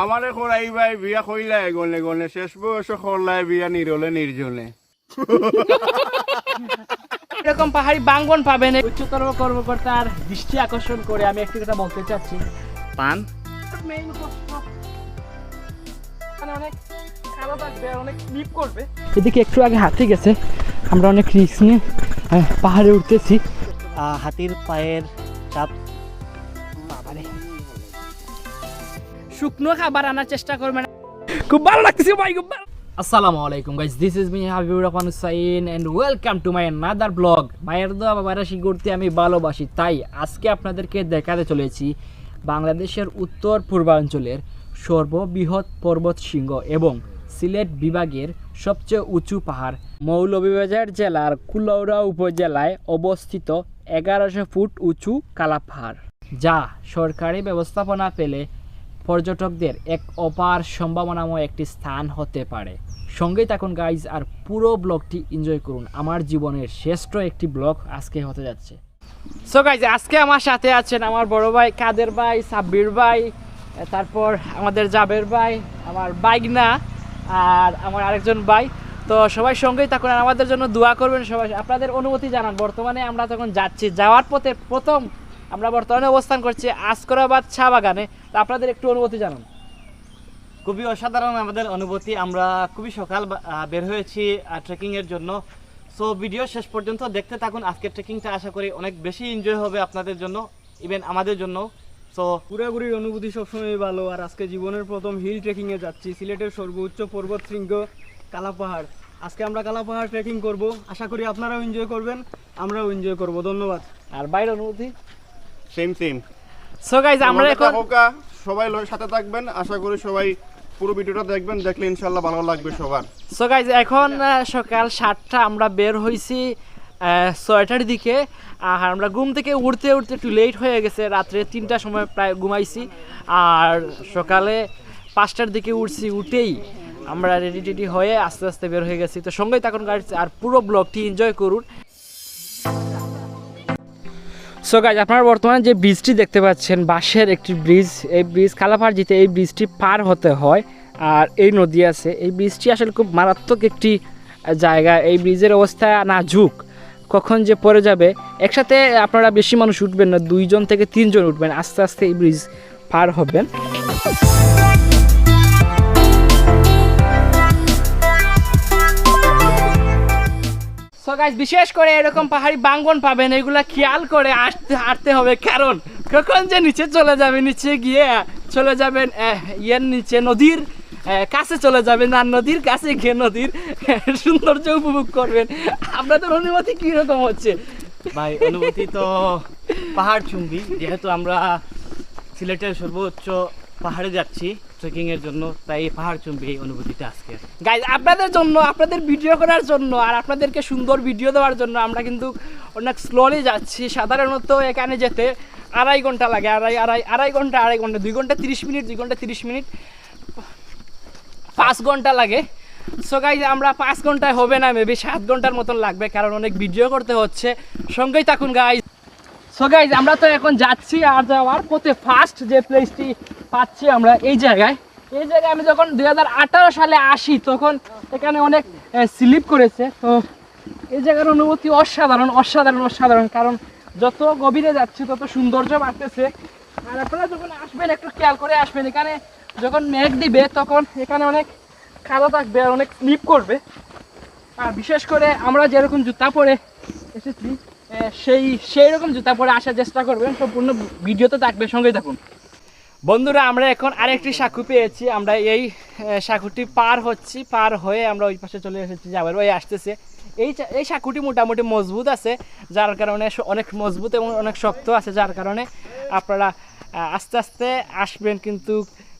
আমারে খরাই ভাই বিয়া কইলাই গনে গনে শেষ বয়স করলাই বিয়া নিরলে নির্জনে। এরকম পাহাড়ি বাঙ্গন পাবেন। উচ্চতর কর্মকর্তার দৃষ্টি আকর্ষণ করে আমি একটি কথা বলতে চাচ্ছি, পান অনেক খারাপ লাগবে, অনেক স্লিপ করবে। এদিকে একটু আগে হাতি গেছে, আমরা অনেক রিস্ক নিয়ে পাহাড়ে উঠতেছি। হাতির পায়ের চাপ, শুকনো খাবার আনার চেষ্টা করবেন। খুব ভালো লাগতেছে ভাই, খুব ভালো। আসসালামু আলাইকুম guys, this is me Habibur Rahman Hussain and welcome to my another blog. মায়ের দোয়া বাবার আশীর্বাদ করতে আমি ভালোবাসি, তাই আজকে আপনাদেরকে দেখাতে চলেছি বাংলাদেশের উত্তর পূর্বাঞ্চলের সর্ববৃহৎ পর্বত শৃঙ্গ এবং সিলেট বিভাগের সবচেয়ে উঁচু পাহাড় মৌলভীবাজার জেলার কুলাউড়া উপজেলায় অবস্থিত 1100 ফুট উঁচু কালাপাহাড়, যা সরকারি ব্যবস্থাপনা পেলে পর্যটকদের এক অপার সম্ভাবনাময় একটি স্থান হতে পারে। সঙ্গেই থাকুন গাইজ, আর পুরো ব্লগটি এনজয় করুন। আমার জীবনের শ্রেষ্ঠ একটি ব্লগ আজকে হতে যাচ্ছে। সো গাইজ, আজকে আমার সাথে আছেন আমার বড় ভাই কাদের ভাই, সাব্বির ভাই, তারপর আমাদের জাবের ভাই, আমার বাইগনা, আর আমার আরেকজন ভাই। তো সবাই সঙ্গেই থাকুন আর আমাদের জন্য দোয়া করবেন। সবাই আপনাদের অনুমতি জানান। বর্তমানে আমরা যখন যাচ্ছি, যাওয়ার পথে প্রথম আমরা বর্তমানে অবস্থান করছি আসকরাবাদ চা বাগানে। তো আপনাদের একটু অনুভূতি জানান। খুবই অসাধারণ আমাদের অনুভূতি। আমরা খুবই সকাল বের হয়েছি ট্রেকিংয়ের জন্য। সো ভিডিও শেষ পর্যন্ত দেখতে থাকুন। আজকের ট্রেকিংটা আশা করি অনেক বেশি এনজয় হবে আপনাদের জন্য, ইভেন আমাদের জন্য। সো পুরাপুরির অনুভূতি সবসময় ভালো। আর আজকে জীবনের প্রথম হিল ট্রেকিংয়ে যাচ্ছি সিলেটের সর্বোচ্চ পর্বত শৃঙ্গ কালাপাহাড়। আজকে আমরা কালাপাহাড় ট্রেকিং করব। আশা করি আপনারাও এনজয় করবেন, আমরাও এনজয় করব। ধন্যবাদ। আর বাইরের অনুভূতি সেম সেম। সো গাইজ, আমরা এখন সবাই সাথে থাকবেন। আশা করি সবাই পুরো ভিডিওটা দেখবেন, দেখলে ইনশাআল্লাহ ভালো লাগবে সবার। সো গাইজ, এখন সকাল 7টা, আমরা বের হয়েছি 6টার দিকে। আর আমরা ঘুম থেকে উঠতে উঠতে একটু লেট হয়ে গেছে, রাত্রে 3টার সময় প্রায় ঘুমাইছি। আর সকালে 5টার দিকে উঠছি, উঠেই আমরা রেডি টেডি হয়ে আস্তে আস্তে বের হয়ে গেছি। তো সঙ্গেই থাকুন গাইজ, আর পুরো ব্লগটি এনজয় করুন। সো গাইজ, আপনারা বর্তমানে যে ব্রিজটি দেখতে পাচ্ছেন, বাঁশের একটি ব্রিজ। এই ব্রিজ কালাপাহাড় যেতে এই ব্রিজটি পার হতে হয়। আর এই নদী আছে, এই ব্রিজটি আসলে খুব মারাত্মক একটি জায়গা। এই ব্রিজের অবস্থা নাজুক, কখন যে পড়ে যাবে। একসাথে আপনারা বেশি মানুষ উঠবেন না, 2জন থেকে 3জন উঠবেন, আস্তে আস্তে এই ব্রিজ পার হবেন। সো গাইস, বিশেষ করে এরকম পাহাড়ি বাঙ্গন পাবেন, এগুলা খেয়াল করে হাঁটতে হবে, কারণ কখন যে নিচে চলে যাবে, নিচে গিয়ে চলে যাবেন ইয়ের নিচে, নদীর কাছে চলে যাবেন। আর নদীর কাছে গিয়ে নদীর সৌন্দর্য উপভোগ করবেন। আপনাদের অনুভূতি কিরকম হচ্ছে ভাই? অনুভূতি তো পাহাড় চুম্বি, যেহেতু আমরা সিলেটের সর্বোচ্চ পাহাড়ে যাচ্ছি ট্রেকিংয়ের জন্য, তাই পাহাড় চুম্বি এই অনুভূতিটা আজকে। গাইজ, আপনাদের জন্য, আপনাদের ভিডিও করার জন্য আর আপনাদেরকে সুন্দর ভিডিও দেওয়ার জন্য আমরা কিন্তু অনেক স্লোলি যাচ্ছি। সাধারণত এখানে যেতে 2.5 ঘন্টা লাগে, আড়াই ঘন্টা 2 ঘন্টা 30 মিনিট, 2 ঘন্টা 30 মিনিট, 5 ঘন্টা লাগে। সো গাইজ, আমরা 5 ঘন্টায় হবে না, মেবি 7 ঘন্টার মতন লাগবে, কারণ অনেক ভিডিও করতে হচ্ছে। সঙ্গেই থাকুন গাইজ। সো গাইজ, আমরা তো এখন যাচ্ছি, আর যাওয়ার পথে ফার্স্ট যে প্লেসটি পাচ্ছি আমরা এই জায়গায় আমি যখন 2018 সালে আসি, তখন এখানে অনেক স্লিপ করেছে। তো এই জায়গার অনুভূতি অসাধারণ অসাধারণ অসাধারণ, কারণ যত গভীরে যাচ্ছি তত সৌন্দর্য বাড়তেছে। আর আপনারা যখন আসবেন একটু খেয়াল করে আসবেন, এখানে যখন মেঘ দিবে তখন এখানে অনেক খাদা থাকবে আর অনেক স্লিপ করবে। আর বিশেষ করে আমরা যেরকম জুতা পরে এসেছি, সেই রকম জুতা পরে আসার চেষ্টা করবেন। সম্পূর্ণ ভিডিওতে থাকবে, সঙ্গেই থাকুন। বন্ধুরা, আমরা এখন আরেকটি সাঁকু পেয়েছি। আমরা এই সাঁকুটি পার হচ্ছি, পার হয়ে আমরা ওই পাশে চলে এসেছি। যাবার ওই আসতেছে। এই সাঁকুটি মোটামুটি মজবুত আছে, যার কারণে অনেক মজবুত এবং অনেক শক্ত আছে, যার কারণে আপনারা আস্তে আস্তে আসবেন, কিন্তু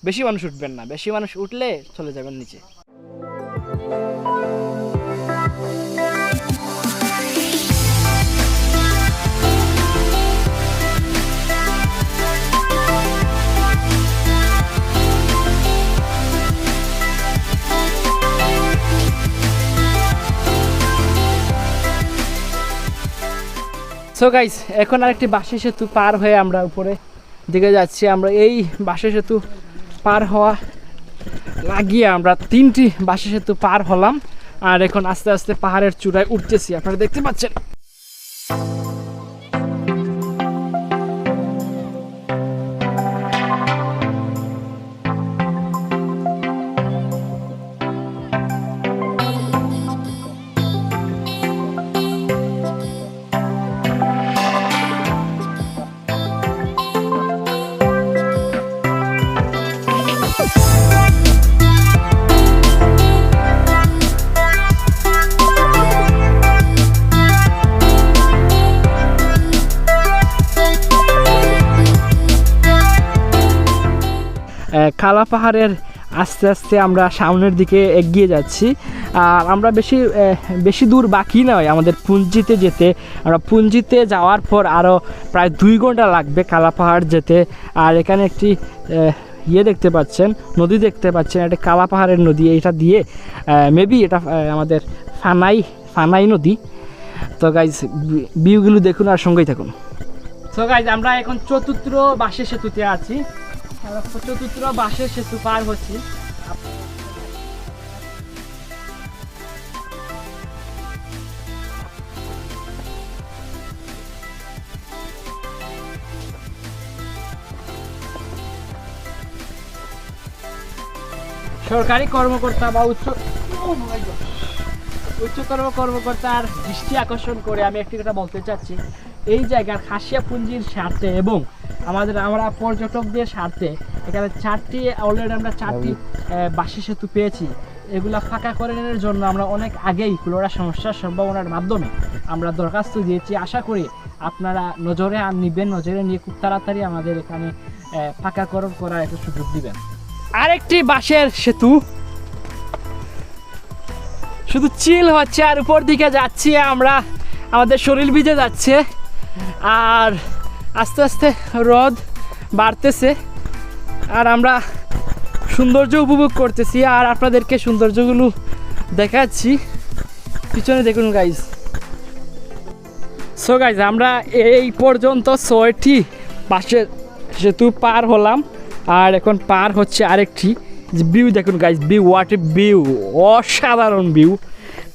বেশি মানুষ উঠবেন না। বেশি মানুষ উঠলে চলে যাবেন নিচে। সো গাইস, এখন আরেকটি বাঁশের সেতু পার হয়ে আমরা উপরে দিকে যাচ্ছি। আমরা এই বাঁশের সেতু পার হওয়া লাগিয়ে আমরা 3টি বাঁশের সেতু পার হলাম আর এখন আস্তে আস্তে পাহাড়ের চূড়ায় উঠতেছি, আপনারা দেখতে পাচ্ছেন। কালাপাহাড়ের আস্তে আস্তে আমরা সামনের দিকে এগিয়ে যাচ্ছি আর আমরা বেশি দূর বাকি নয় আমাদের পুঞ্জিতে যেতে। আমরা পুঞ্জিতে যাওয়ার পর আরও প্রায় 2 ঘন্টা লাগবে কালাপাহাড় যেতে। আর এখানে একটি দেখতে পাচ্ছেন, নদী দেখতে পাচ্ছেন, এটা কালাপাহাড়ের নদী। এটা দিয়ে মেবি এটা আমাদের ফানাই নদী। তো গাইজ ভিউগুলো দেখুন আর সঙ্গেই থাকুন। তো গাইজ আমরা এখন 4র্থ বাঁশের সেতুতে আছি, 4র্থ বাঁশের সেতু পার হচ্ছি। সরকারি কর্মকর্তা বা উচ্চতর কর্মকর্তার দৃষ্টি আকর্ষণ করে আমি একটি কথা বলতে চাচ্ছি, এই জায়গার খাসিয়া পুঞ্জির স্বার্থে এবং আমরা পর্যটকদের স্বার্থে এখানে অলরেডি আমরা 4টি বাঁশের সেতু পেয়েছি। এগুলা ফাঁকা করে নেওয়ার জন্য আমরা অনেক আগেই কুলোরা সমস্যার সম্ভাবনার মাধ্যমে আমরা দরখাস্ত দিয়েছি। আশা করি আপনারা নজরে নজরে নিয়ে খুব তাড়াতাড়ি আমাদের এখানে ফাঁকাকরণ করার একটা সুযোগ দিবেন। আরেকটি বাঁশের সেতু শুধু চিল হচ্ছে আর উপর দিকে যাচ্ছি আমরা, আমাদের শরীর ভিজে যাচ্ছে আর আস্তে আস্তে রোদ বাড়তেছে আর আমরা সৌন্দর্য উপভোগ করতেছি আর আপনাদেরকে সৌন্দর্যগুলো দেখাচ্ছি। পিছনে দেখুন গাইজ। সো গাইজ আমরা এই পর্যন্ত 6টি বাঁশের সেতু পার হলাম আর এখন পার হচ্ছে আরেকটি। ভিউ দেখুন guys, view, what a view, অসাধারণ ভিউ।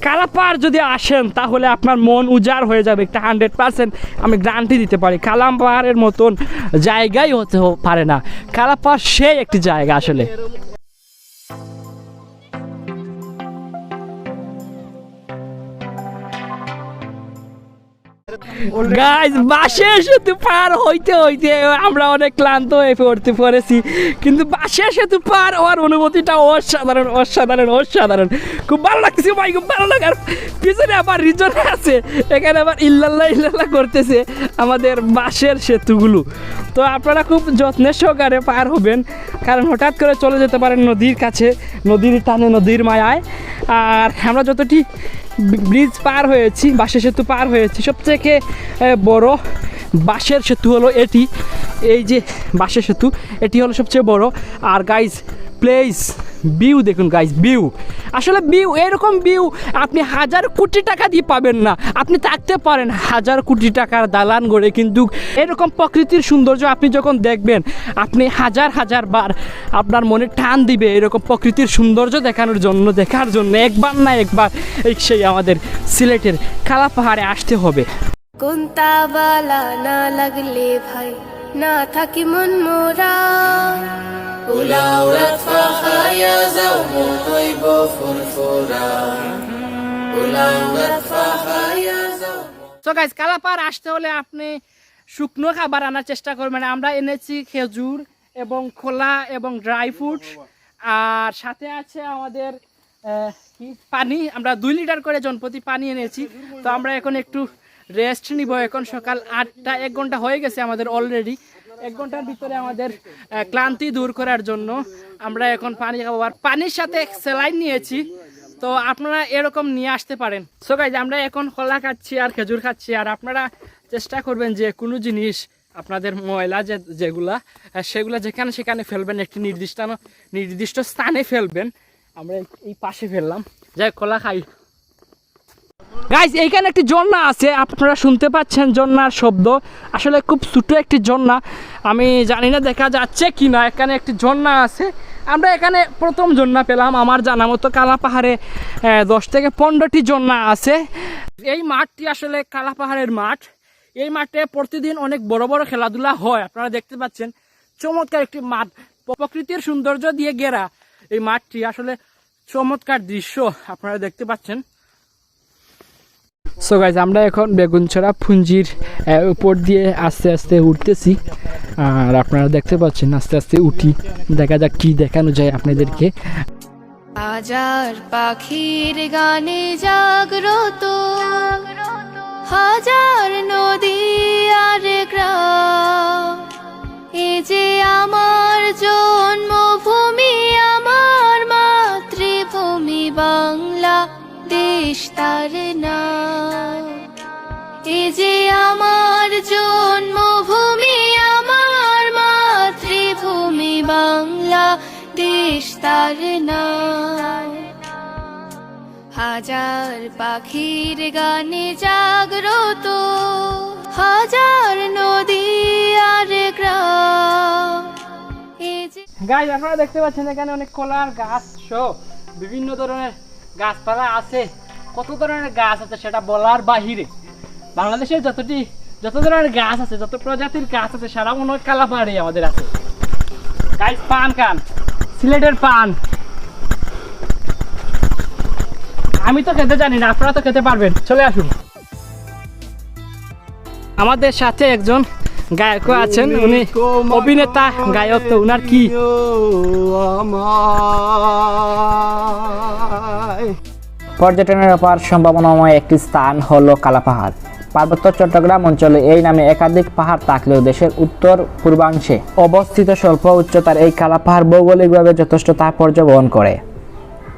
কালাপাহাড় যদি আসেন তাহলে আপনার মন উজাড় হয়ে যাবে, একটা 100% আমি গ্যারান্টি দিতে পারি। কালাপাহাড়ের মতন জায়গাই হতে পারে না, কালাপাহাড় সেই একটি জায়গা আসলে। গাইজ বাঁশের সেতু পার হইতে হইতে আমরা অনেক ক্লান্ত হয়ে পড়েছি, কিন্তু বাঁশের সেতু পার হওয়ার অনুভূতিটা অসাধারণ অসাধারণ অসাধারণ। খুব ভালো লাগতেছে ভাই, খুব ভালো লাগে। আর পিছনে আবার রিজনে আছে, এখানে আবার ইল্লাল্লাহ ইল্লাল্লাহ করতেছে আমাদের বাঁশের সেতুগুলো। তো আপনারা খুব যত্নের সহকারে পার হবেন, কারণ হঠাৎ করে চলে যেতে পারেন নদীর কাছে, নদীর টানে, নদীর মায়ায়। আর আমরা যতটি ব্রিজ পার হয়েছি, বাঁশের সেতু পার হয়েছি, সবথেকে বড় বাঁশের সেতু হলো এটি। এই যে বাঁশের সেতু, এটি হলো সবচেয়ে বড়। আর গাইজ প্লেস ভিউ দেখুন গাইজ, ভিউ আসলে ভিউ, এরকম ভিউ আপনি 1000 কোটি টাকা দিয়ে পাবেন না। আপনি থাকতে পারেন 1000 কোটি টাকার দালান গড়ে, কিন্তু এরকম প্রকৃতির সৌন্দর্য আপনি যখন দেখবেন আপনি হাজার বার আপনার মনে টান দিবে এরকম প্রকৃতির সৌন্দর্য দেখার জন্য একবার না একবার সেই আমাদের সিলেটের কালাপাহাড়ে আসতে হবে। কোনটা বালা না লাগলে ভাই না থাকি মন মোরা, Kulaura tfahaya zawmo toibo furfura, Kulaura tfahaya zawmo। So guys, Kalapahar আসতে হলে আপনি শুকনো খাবার আনার চেষ্টা করবেন। আমরা এনেছি খেজুর এবং খোলা এবং ড্রাই ফ্রুট, আর সাথে আছে আমাদের পানি। আমরা 2 লিটার করে জনপ্রতি পানি এনেছি। তো আমরা এখন একটু রেস্ট নিব। এখন সকাল 8টা, 1 ঘন্টা হয়ে গেছে আমাদের অলরেডি। 1 ঘন্টার ভিতরে আমাদের ক্লান্তি দূর করার জন্য আমরা এখন পানি খাবো। আর পানির সাথে স্যালাইন নিয়েছি, তো আপনারা এরকম নিয়ে আসতে পারেন। সো গাইজ, আমরা এখন কলা খাচ্ছি আর খেজুর খাচ্ছি। আর আপনারা চেষ্টা করবেন যে কোনো জিনিস আপনাদের ময়লা যেগুলা সেগুলো যেখানে সেখানে ফেলবেন, একটি নির্দিষ্ট স্থানে ফেলবেন। আমরা এই পাশে ফেললাম, যাই কলা খাই। গাইস এইখানে একটি ঝর্ণা আছে, আপনারা শুনতে পাচ্ছেন ঝর্ণার শব্দ। আসলে খুব ছোট একটি ঝর্ণা, আমি জানি না দেখা যাচ্ছে কি না। এখানে একটি ঝর্ণা আছে, আমরা এখানে প্রথম ঝর্ণা পেলাম। আমার জানা মতো কালাপাহাড়ে 10 থেকে 15টি ঝর্ণা আছে। এই মাঠটি আসলে কালাপাহাড়ের মাঠ। এই মাঠে প্রতিদিন অনেক বড় বড় খেলাধুলা হয়, আপনারা দেখতে পাচ্ছেন। চমৎকার একটি মাঠ, প্রকৃতির সৌন্দর্য দিয়ে ঘেরা এই মাঠটি, আসলে চমৎকার দৃশ্য আপনারা দেখতে পাচ্ছেন। সো গাইজ, আমরা এখন বেগুনছড়া পুঞ্জির উপর দিয়ে আস্তে আস্তে উঠতেছি, আর আপনারা দেখতে পাচ্ছেন আস্তে আস্তে উঠি। দেখা যাক কি দেখানো যায় আপনাদেরকে। হাজার পাখির গানে জাগ্রত, হাজার নদী আর গ্রাম, এ যে আমার জন্মভূমি, আমার মাতৃভূমি বাংলা দেশ তার নাম। এ যে আমার জন্মভূমি, আমার মাতৃভূমি বাংলা দেশ তার নাম। হাজার পাখির গানে জাগ্রত, হাজার নদী আর গ্রাম। গাইজ, আপনারা দেখতে পাচ্ছেন এখানে অনেক কলার গাছ সহ বিভিন্ন ধরনের গাছপালা আছে। কত ধরনের গাছ আছে সেটা বলার বাহিরে। বাংলাদেশের যত ধরনের গাছ আছে, যত প্রজাতির গাছ আছে, সারা মনে হয় কালাপাহাড়ে আমাদের আছে। গাইজ, পান খান, সিলেটের পান। আমি তো খেতে জানি না, আপনারা তো খেতে পারবেন, চলে আসুন। আমাদের সাথে একজন গায়ক আছেন, উনি অভিনেতা গায়ক। তো উনার কি পর্যটনের অপার সম্ভাবনাময় একটি স্থান হলো কালাপাহাড়। পার্বত্য চট্টগ্রাম অঞ্চলে এই নামে একাধিক পাহাড় থাকলেও দেশের উত্তর পূর্বাংশে অবস্থিত স্বল্প উচ্চতার এই কালাপাহাড় ভৌগোলিকভাবে যথেষ্ট তাৎপর্য বহন করে।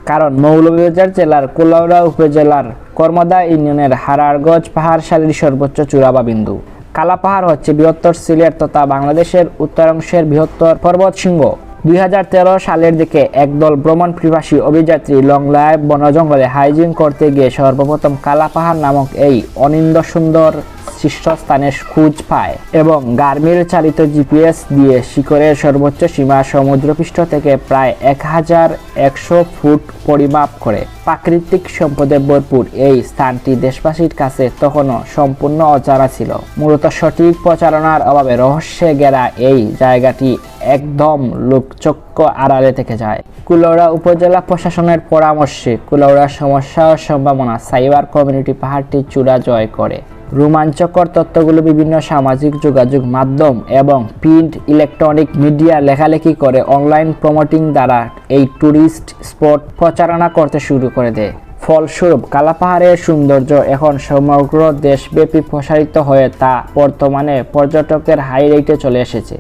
কারণ মৌলভীবাজার জেলার কুলাউড়া উপজেলার কর্মদা ইউনিয়নের হারারগঞ্জ পাহাড় সারির সর্বোচ্চ চূড়া বা বিন্দু। কালাপাহাড় হচ্ছে বৃহত্তর সিলেট তথা বাংলাদেশের উত্তরাংশের বৃহত্তর পর্বতশৃঙ্গ। 2013 সালের দিকে একদল ভ্রমণ পিপাসী অভিযাত্রী লংলায় বনজঙ্গলে হাইজিং করতে গিয়ে সর্বপ্রথম কালাপাহাড় নামক এই অনিন্দ সুন্দর শীর্ষস্থানের খোঁজ পায় এবং গার্মির চালিত জিপিএস দিয়ে শিখরের সর্বোচ্চ সীমা সমুদ্রপৃষ্ঠ থেকে প্রায় 1100 ফুট পরিমাপ করে। প্রাকৃতিক সম্পদে ভরপুর এই স্থানটি দেশবাসীর কাছে তখনও সম্পূর্ণ অজানা ছিল। মূলত সঠিক প্রচারণার অভাবে রহস্যে ঘেরা এই জায়গাটি একদম লোকচক্ষু আড়ালে থেকে যায়। কুলাউড়া উপজেলা প্রশাসনের পরামর্শে কুলাউড়ার সমস্যা ও সম্ভাবনা সাইবার কমিউনিটি পাহাড়টি চূড়া জয় করে। রোমাঞ্চকর তথ্যগুলো বিভিন্ন সামাজিক যোগাযোগ মাধ্যম এবং প্রিন্ট ইলেকট্রনিক মিডিয়া লেখালেখি করে অনলাইন প্রমোটিং দ্বারা এই ট্যুরিস্ট স্পট প্রচারণা করতে শুরু করে দেয়। ফলস্বরূপ কালাপাহাড়ের সৌন্দর্য এখন সমগ্র দেশব্যাপী প্রসারিত হয়ে তা বর্তমানে পর্যটকের হাইলাইটে চলে এসেছে।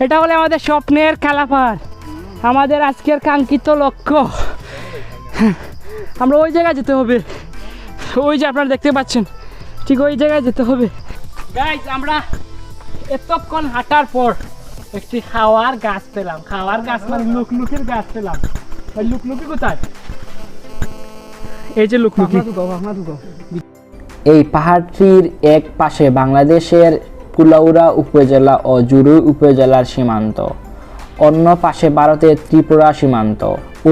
এটা হলো আমাদের স্বপ্নের কালাপাহাড়, আমাদের আজকের কাঙ্ক্ষিত লক্ষ্য। আমরা ওই জায়গায় যেতে হবে, ওই যে আপনারা দেখতে পাচ্ছেন, ঠিক ওই জায়গায় যেতে হবে। গাইস, আমরা এতক্ষণ হাঁটার পর একটি খাওয়ার গাছ পেলাম। খাওয়ার গাছ মানে লুকলুকির গাছ পেলাম। ওই লুকলুকি কোথায়? এই যে লুকলুকি। এই পাহাড়টির এক পাশে বাংলাদেশের কুলাউড়া উপজেলা ও জুরু উপজেলার সীমান্ত, অন্য পাশে ভারতের ত্রিপুরা সীমান্ত।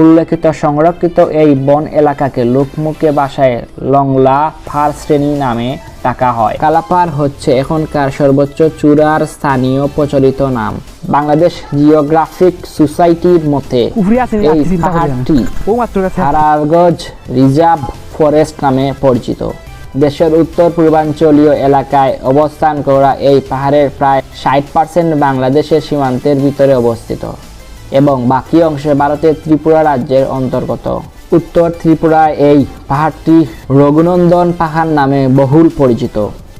উল্লেখিত সংরক্ষিত এই বন এলাকাকে লোকমুখে ভাষায় লংলা পাহাড় শ্রেণী নামে ডাকা হয়। কালাপাহাড় হচ্ছে এখনকার সর্বোচ্চ চূড়ার স্থানীয় প্রচলিত নাম। বাংলাদেশ জিওগ্রাফিক সোসাইটির মতে এই পাহাড়টি হারারগঞ্জ রিজার্ভ ফরেস্ট নামে পরিচিত। দেশের উত্তর পূর্বাঞ্চলীয় এলাকায় অবস্থান করা এই পাহাড়ের প্রায় 60% বাংলাদেশের সীমান্তের ভিতরে অবস্থিত এবং বাকি অংশে ভারতের ত্রিপুরা রাজ্যের অন্তর্গত। উত্তর ত্রিপুরায় এই পাহাড়টি রঘুনন্দন পাহাড় নামে বহুল পরিচিত।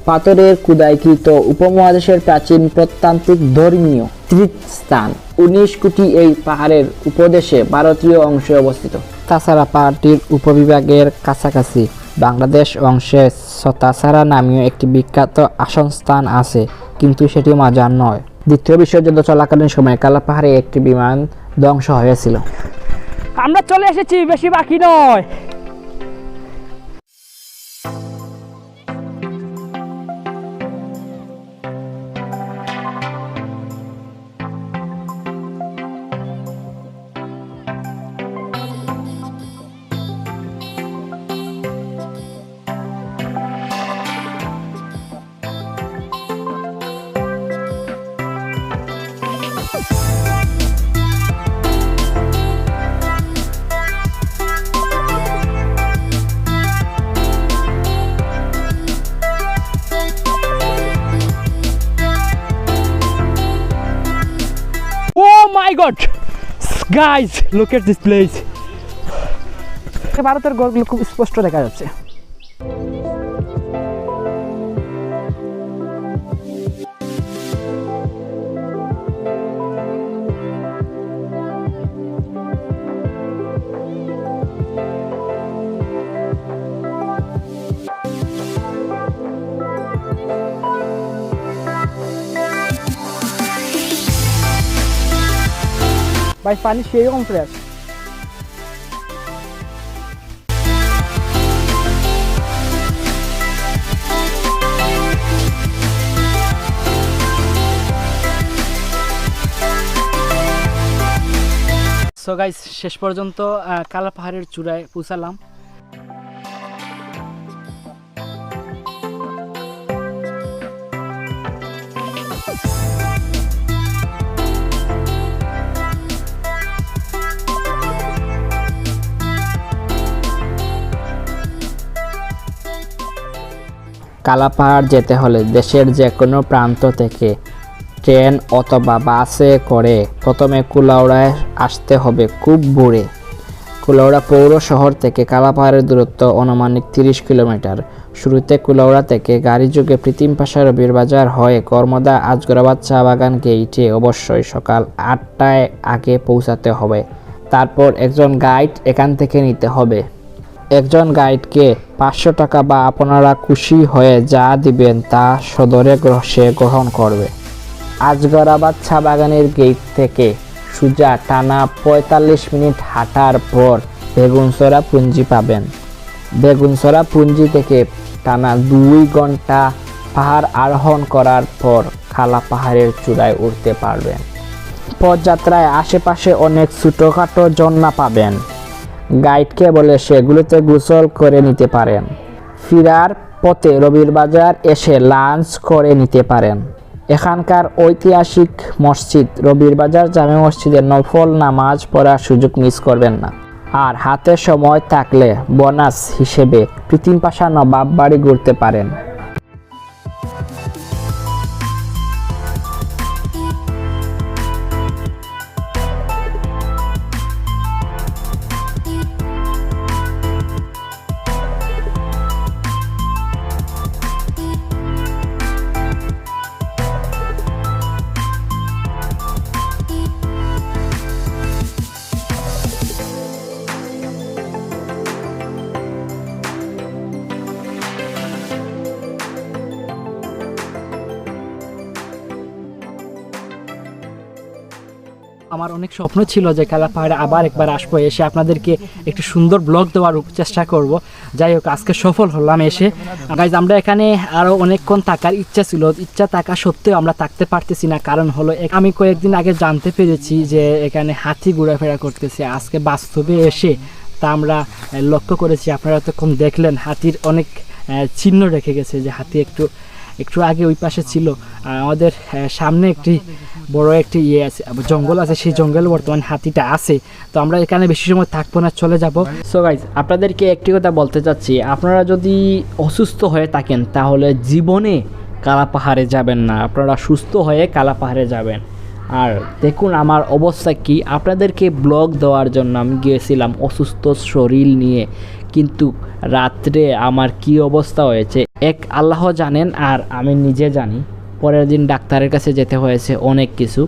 পাথরের খোদাইকৃত উপমহাদেশের প্রাচীন প্রত্নতাত্ত্বিক ধর্মীয় তীর্থস্থান 19 কোটি এই পাহাড়ের উপদেশে ভারতীয় অংশে অবস্থিত। তাছাড়া পাহাড়টির উপবিভাগের কাছাকাছি বাংলাদেশ অংশে সতাসারা নামীয় একটি বিখ্যাত আসনস্থান আছে, কিন্তু সেটি মাজার নয়। দ্বিতীয় বিশ্বযুদ্ধ চলাকালীন সময়ে কালাপাহাড়ে একটি বিমান ধ্বংস হয়েছিল। আমরা চলে এসেছি, বেশি বাকি নয়। Guys look at this place. ভারতের গড়গুলো খুব স্পষ্ট দেখা যাচ্ছে। ভাই পানি সেরকম ফ্রেশ। সো গাইস শেষ পর্যন্ত কালাপাহাড়ের চূড়ায় পৌঁছালাম। কালাপাহাড় যেতে হলে দেশের যে কোনো প্রান্ত থেকে ট্রেন অথবা বাসে করে প্রথমে কুলাউড়ায় আসতে হবে খুব ভোরে। কুলাউড়া পৌর শহর থেকে কালাপাহাড়ের দূরত্ব আনুমানিক 30 কিলোমিটার। শুরুতে কুলাউড়া থেকে গাড়িযোগে প্রীতিমপাশা রবির বাজার হয়ে কর্মদা আজগরাবাদ চা বাগান গেইটে অবশ্যই সকাল 8টায় আগে পৌঁছাতে হবে। তারপর একজন গাইড এখান থেকে নিতে হবে। একজন গাইডকে 500 টাকা বা আপনারা খুশি হয়ে যা দিবেন তা সদরে সে গ্রহণ করবে। আজগরাবাদ চা বাগানের গেট থেকে সোজা টানা 45 মিনিট হাঁটার পর বেগুনছড়া পুঞ্জি পাবেন। বেগুনছড়া পুঞ্জি থেকে টানা 2 ঘন্টা পাহাড় আরোহণ করার পর কালাপাহাড়ের চূড়ায় উঠতে পারবেন। পথযাত্রায় আশেপাশে অনেক ছোটোখাটো ঝর্ণা পাবেন। গাইডকে বলে সেগুলোতে গোসল করে নিতে পারেন। ফিরার পথে রবির বাজার এসে লাঞ্চ করে নিতে পারেন। এখানকার ঐতিহাসিক মসজিদ রবির বাজার জামে মসজিদে নফল নামাজ পড়ার সুযোগ মিস করবেন না। আর হাতে সময় থাকলে বোনাস হিসেবে প্রীতিমপাশা নবাব বাড়ি ঘুরতে পারেন। আমার অনেক স্বপ্ন ছিল যে কালাপাহাড়ে আবার একবার আসবো, এসে আপনাদেরকে একটু সুন্দর ব্লগ দেওয়ার চেষ্টা করব। যাই হোক আজকে সফল হলাম এসে। গাইজ আমরা এখানে আরও অনেকক্ষণ থাকার ইচ্ছা ছিল, ইচ্ছা থাকা সত্ত্বেও আমরা থাকতে পারতেছি না। কারণ হলো আমি কয়েকদিন আগে জানতে পেরেছি যে এখানে হাতি ঘোরাফেরা করতেছে। আজকে বাস্তবে এসে তা আমরা লক্ষ্য করেছি, আপনারা তখন দেখলেন হাতির অনেক চিহ্ন রেখে গেছে, যে হাতি একটু আগে ওই পাশে ছিল। আমাদের সামনে একটি বড় একটি আছে, জঙ্গল আছে, সেই জঙ্গলে বর্তমানে হাতিটা আছে। তো আমরা এখানে বেশি সময় থাকবো না, চলে যাব। সো গাইজ আপনাদেরকে একটি কথা বলতে চাচ্ছি, আপনারা যদি অসুস্থ হয়ে থাকেন তাহলে জীবনে কালাপাহাড়ে যাবেন না, আপনারা সুস্থ হয়ে কালাপাহাড়ে যাবেন। আর দেখুন আমার অবস্থা কি, আপনাদেরকে ব্লগ দেওয়ার জন্য আমি গিয়েছিলাম অসুস্থ শরীর নিয়ে, কিন্তু রাত্রে আমার কি অবস্থা হয়েছে এক আল্লাহ জানেন আর আমি নিজে জানি। পরের দিন ডাক্তারের কাছে যেতে হয়েছে, অনেক কিছু।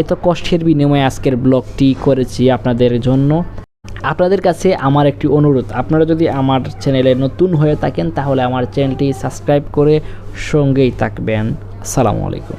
এত কষ্টের বিনিময়ে আজকের ব্লগটি করেছি আপনাদের জন্য। আপনাদের কাছে আমার একটি অনুরোধ, আপনারা যদি আমার চ্যানেলে নতুন হয়ে থাকেন তাহলে আমার চ্যানেলটি সাবস্ক্রাইব করে সঙ্গেই থাকবেন। আসসালামু আলাইকুম।